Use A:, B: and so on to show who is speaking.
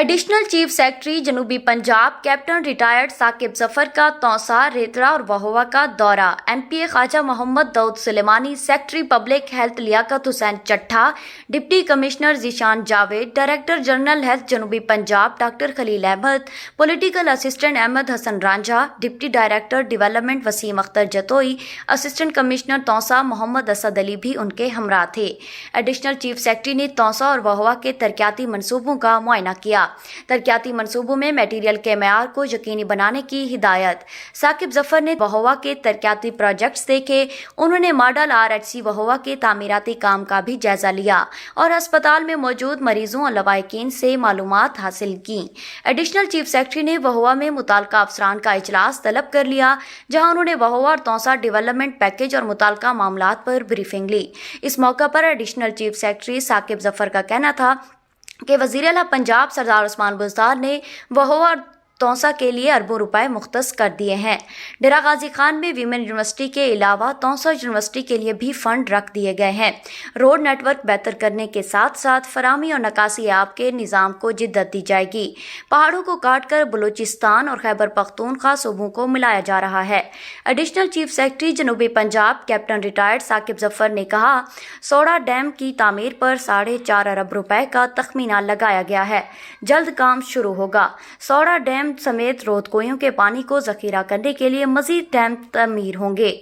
A: Additional chief secretary जनूबी Punjab captain retired Saqib Zafar का तौसा, रेतरा और वहोवा का दौरा। MPA Khawaja Muhammad Dawood Sulemani, secretary public health Liaquat Hussain Chattha, deputy commissioner Zeeshan Javed, director general health जनूबी Punjab doctor Khalil Ahmad, political assistant Ahmad Hassan Ranjha, deputy director development Waseem Akhtar Jatoi, assistant commissioner Taunsa Muhammad Asad Ali भी उनके हमरा थे। एडिशनल चीफ सेक्रेटरी ने तौसा और वहोवा के तरक्याती मनसूबों का मुआयना किया। तरक्याती मनसूबों में मटीरियल के मेयार को यकीनी बनाने की हिदायत। साकिब जफर ने वहोवा के तरक्याती प्रोजेक्ट्स देखे। उन्होंने मॉडल RHC वहोवा के तामीराती काम का भी जायजा लिया और अस्पताल में मौजूद मरीजों और लवाहिकीन से मालूमात हासिल की। एडिशनल चीफ सेक्रेटरी ने वहोवा में मुताल्लिका अफसरान का इजलास तलब कर लिया, जहां उन्होंने वहोवा और तौसा डेवलपमेंट पैकेज और मुताल्लिका मामलात पर ब्रीफिंग ली। इस मौका पर additional chief secretary Saqib Zafar का कहना था कि वज़ीर आला पंजाब सरदार उस्मान बुज़दार ने वहोवा और तौसा के लिए अरबों रुपए मुख्तस कर दिए हैं। डेरा गाजी खान में वीमेन यूनिवर्सिटी के अलावा तौसा यूनिवर्सिटी के लिए भी फंड रख दिए गए हैं। रोड नेटवर्क बेहतर करने के साथ साथ फराहमी और नकासी आब के निज़ाम को जिद्दत दी जाएगी। पहाड़ों को काट कर बलूचिस्तान और खैबर पख्तूनख्वा सूबों को मिलाया जा रहा है। एडिशनल चीफ सेक्रेटरी जनूबी पंजाब कैप्टन रिटायर्ड साकिब जफर ने कहा, सौड़ा डैम की तामीर पर 4.5 अरब रुपए का तखमीना लगाया गया है। जल्द काम शुरू होगा। सौड़ा डैम समेत रोहतकोइयों के पानी को जखीरा करने के लिए मजीद डैम तमीर होंगे।